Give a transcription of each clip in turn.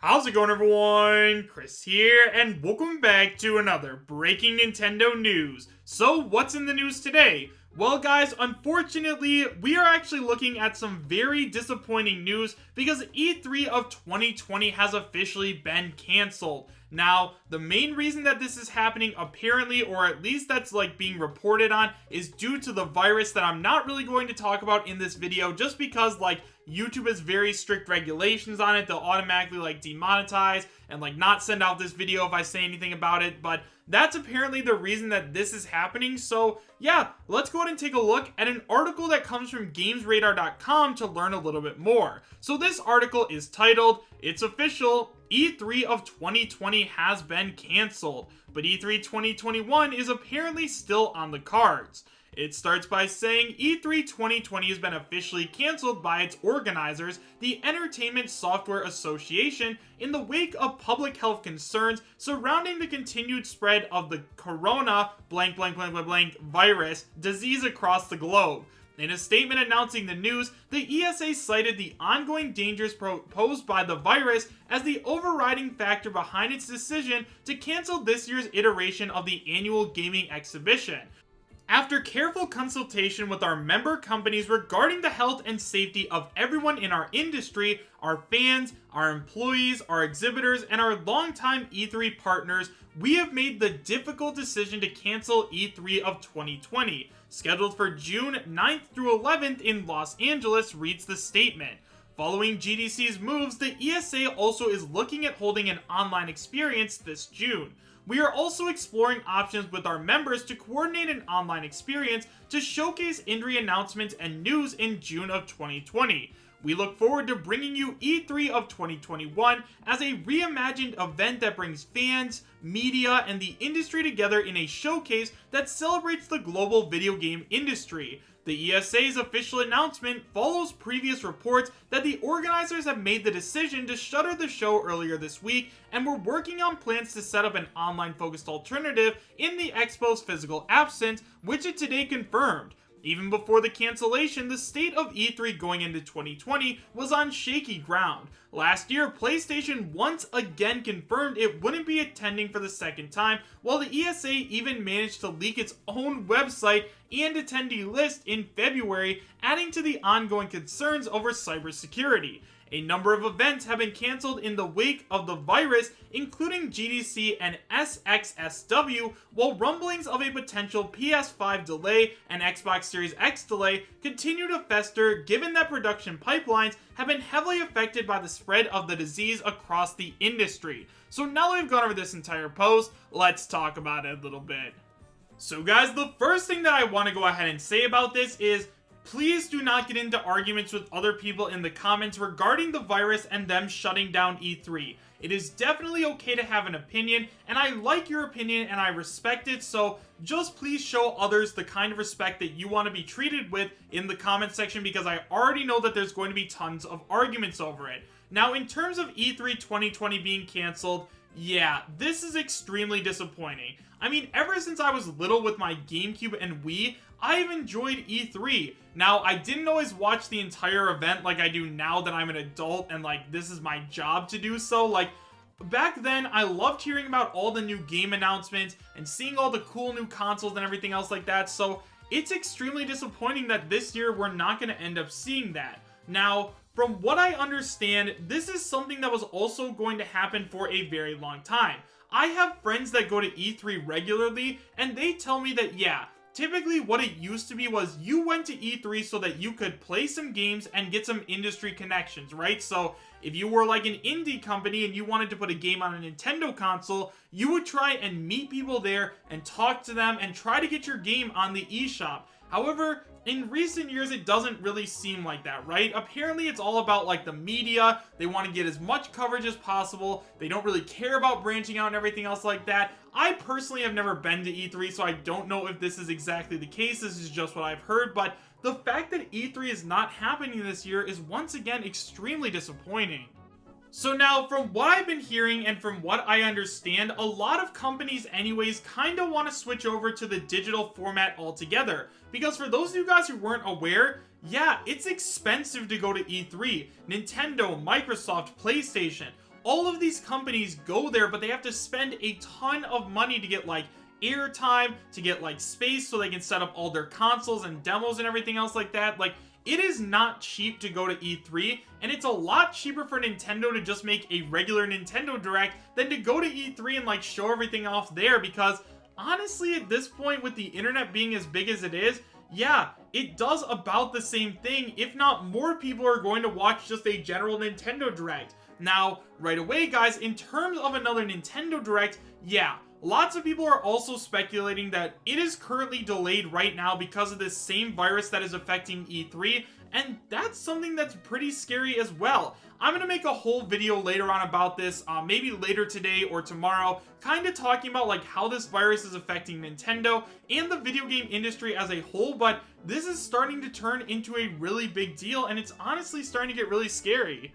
How's it going, everyone? Chris here, and welcome back to another breaking Nintendo news. So, what's in the news today? Well, guys, unfortunately, we are actually looking at some very disappointing news because E3 of 2020 has officially been canceled. Now, the main reason that this is happening, apparently, or at least that's being reported on, is due to the virus that I'm not really going to talk about in this video, just because YouTube has very strict regulations on it. They'll automatically demonetize and not send out this video if I say anything about it, but that's apparently the reason that this is happening. So yeah, let's go ahead and take a look at an article that comes from GamesRadar.com to learn a little bit more. So this article is titled, "It's Official, E3 of 2020 has been canceled, but E3 2021 is apparently still on the cards." It starts by saying E3 2020 has been officially canceled by its organizers, the Entertainment Software Association, in the wake of public health concerns surrounding the continued spread of the corona virus disease across the globe. In a statement announcing the news, the ESA cited the ongoing dangers posed by the virus as the overriding factor behind its decision to cancel this year's iteration of the annual gaming exhibition. After careful consultation with our member companies regarding the health and safety of everyone in our industry, our fans, our employees, our exhibitors, and our longtime E3 partners, we have made the difficult decision to cancel E3 of 2020, scheduled for June 9th through 11th in Los Angeles, reads the statement. Following GDC's moves, the ESA also is looking at holding an online experience this June. We are also exploring options with our members to coordinate an online experience to showcase industry announcements and news in June of 2020. We look forward to bringing you E3 of 2021 as a reimagined event that brings fans, media, and the industry together in a showcase that celebrates the global video game industry. The ESA's official announcement follows previous reports that the organizers have made the decision to shutter the show earlier this week and were working on plans to set up an online-focused alternative in the Expo's physical absence, which it today confirmed. Even before the cancellation, the state of E3 going into 2020 was on shaky ground. Last year, PlayStation once again confirmed it wouldn't be attending for the second time, while the ESA even managed to leak its own website and attendee list in February, adding to the ongoing concerns over cybersecurity. A number of events have been canceled in the wake of the virus, including GDC and SXSW, while rumblings of a potential PS5 delay and Xbox Series X delay continue to fester, given that production pipelines have been heavily affected by the spread of the disease across the industry. So now that we've gone over this entire post, let's talk about it a little bit. So guys, the first thing that I want to go ahead and say about this is, please do not get into arguments with other people in the comments regarding the virus and them shutting down E3. It is definitely okay to have an opinion, and I like your opinion and I respect it, so just please show others the kind of respect that you want to be treated with in the comment section, because I already know that there's going to be tons of arguments over it. Now, in terms of E3 2020 being canceled, yeah, this is extremely disappointing. I mean, ever since I was little with my GameCube and Wii, I've enjoyed E3. Now, I didn't always watch the entire event like I do now that I'm an adult and this is my job to do so. Back then, I loved hearing about all the new game announcements and seeing all the cool new consoles and everything else like that, so it's extremely disappointing that this year we're not going to end up seeing that. Now, from what I understand, this is something that was also going to happen for a very long time. I have friends that go to E3 regularly, and they tell me that, yeah, typically what it used to be was you went to E3 so that you could play some games and get some industry connections, right? So if you were an indie company and you wanted to put a game on a Nintendo console, you would try and meet people there and talk to them and try to get your game on the eShop. However, in recent years, it doesn't really seem like that, right? Apparently, it's all about the media. They want to get as much coverage as possible. They don't really care about branching out and everything else like that. I personally have never been to E3, so I don't know if this is exactly the case. This is just what I've heard, but the fact that E3 is not happening this year is once again extremely disappointing. So now, from what I've been hearing and from what I understand, a lot of companies anyways kind of want to switch over to the digital format altogether. Because for those of you guys who weren't aware, yeah, it's expensive to go to E3. Nintendo, Microsoft, PlayStation, all of these companies go there, but they have to spend a ton of money to get like airtime, to get like space so they can set up all their consoles and demos and everything else like that. Like, it is not cheap to go to E3, and it's a lot cheaper for Nintendo to just make a regular Nintendo Direct than to go to E3 and like show everything off there, because honestly at this point, with the internet being as big as it is, yeah, it does about the same thing, if not more people are going to watch just a general Nintendo Direct. Now, right away guys, in terms of another Nintendo Direct, yeah, lots of people are also speculating that it is currently delayed right now because of this same virus that is affecting E3, and that's something that's pretty scary as well. I'm going to make a whole video later on about this, maybe later today or tomorrow, kind of talking about like how this virus is affecting Nintendo and the video game industry as a whole, but this is starting to turn into a really big deal, and it's honestly starting to get really scary.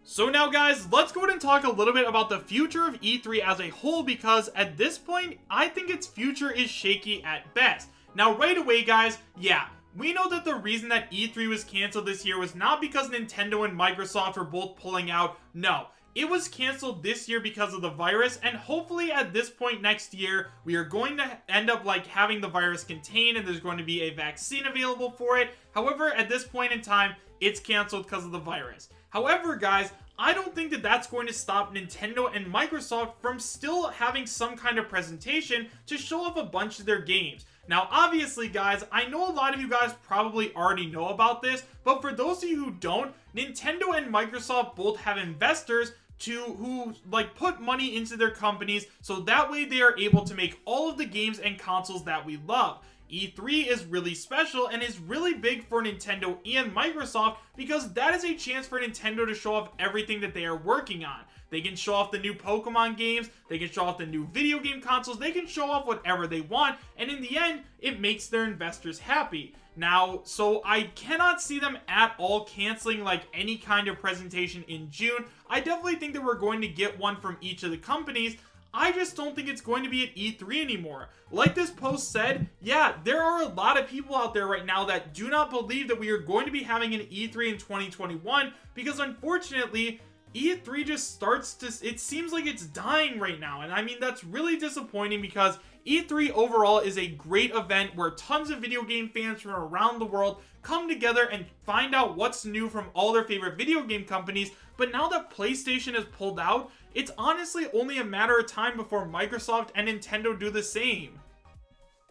So now guys, let's go ahead and talk a little bit about the future of E3 as a whole, because at this point, I think its future is shaky at best. Now right away guys, yeah, we know that the reason that E3 was canceled this year was not because Nintendo and Microsoft were both pulling out. No, it was canceled this year because of the virus, and hopefully at this point next year, we are going to end up like having the virus contained and there's going to be a vaccine available for it. However, at this point in time, it's canceled because of the virus. However, guys, I don't think that that's going to stop Nintendo and Microsoft from still having some kind of presentation to show off a bunch of their games. Now, obviously, guys, I know a lot of you guys probably already know about this, but for those of you who don't, Nintendo and Microsoft both have investors who like put money into their companies, so that way they are able to make all of the games and consoles that we love. E3 is really special and is really big for Nintendo and Microsoft because that is a chance for Nintendo to show off everything that they are working on. They can show off the new Pokemon games, they can show off the new video game consoles, they can show off whatever they want, and in the end, it makes their investors happy. Now, so I cannot see them at all canceling like any kind of presentation in June. I definitely think that we're going to get one from each of the companies. I just don't think it's going to be at E3 anymore. Like this post said, yeah, there are a lot of people out there right now that do not believe that we are going to be having an E3 in 2021 because unfortunately, E3 just starts to, it seems like it's dying right now. And I mean, that's really disappointing because E3 overall is a great event where tons of video game fans from around the world come together and find out what's new from all their favorite video game companies. But now that PlayStation has pulled out, it's honestly only a matter of time before Microsoft and Nintendo do the same.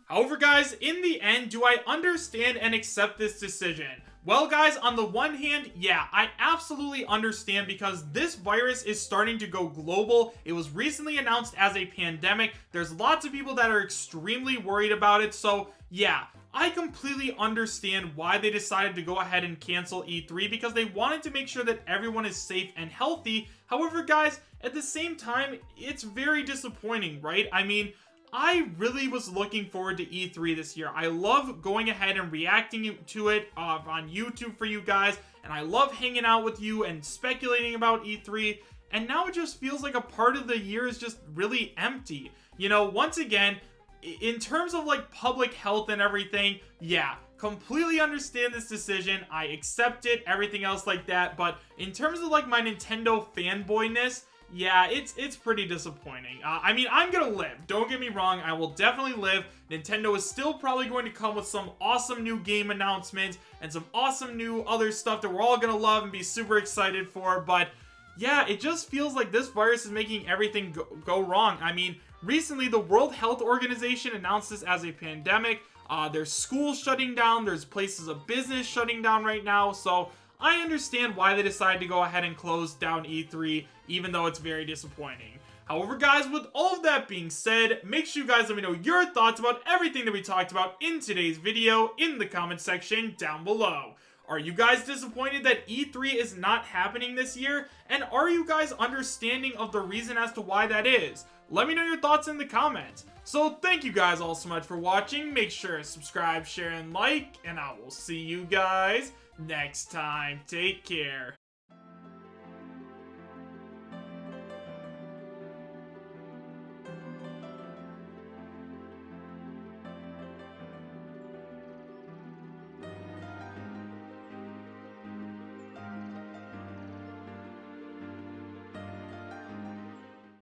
However, guys, in the end, do I understand and accept this decision? Well, guys, on the one hand, yeah, I absolutely understand because this virus is starting to go global. It was recently announced as a pandemic. There's lots of people that are extremely worried about it. So, yeah, I completely understand why they decided to go ahead and cancel E3 because they wanted to make sure that everyone is safe and healthy. However, guys, at the same time, it's very disappointing, right? I mean, I really was looking forward to E3 this year. I love going ahead and reacting to it on YouTube for you guys, and I love hanging out with you and speculating about E3, and now it just feels like a part of the year is just really empty. You know, once again, in terms of like public health and everything, yeah, completely understand this decision. I accept it, everything else like that, but in terms of like my Nintendo fanboyness, yeah, it's pretty disappointing. I mean, I'm gonna live. Don't get me wrong. I will definitely live. Nintendo is still probably going to come with some awesome new game announcements and some awesome new other stuff that we're all gonna love and be super excited for. But yeah, it just feels like this virus is making everything go wrong. I mean, recently the World Health Organization announced this as a pandemic. There's schools shutting down. There's places of business shutting down right now. So I understand why they decided to go ahead and close down E3, even though it's very disappointing. However, guys, with all of that being said, make sure you guys let me know your thoughts about everything that we talked about in today's video in the comment section down below. Are you guys disappointed that E3 is not happening this year? And are you guys understanding of the reason as to why that is? Let me know your thoughts in the comments. So thank you guys all so much for watching. Make sure to subscribe, share, and like, and I will see you guys next time. Take care.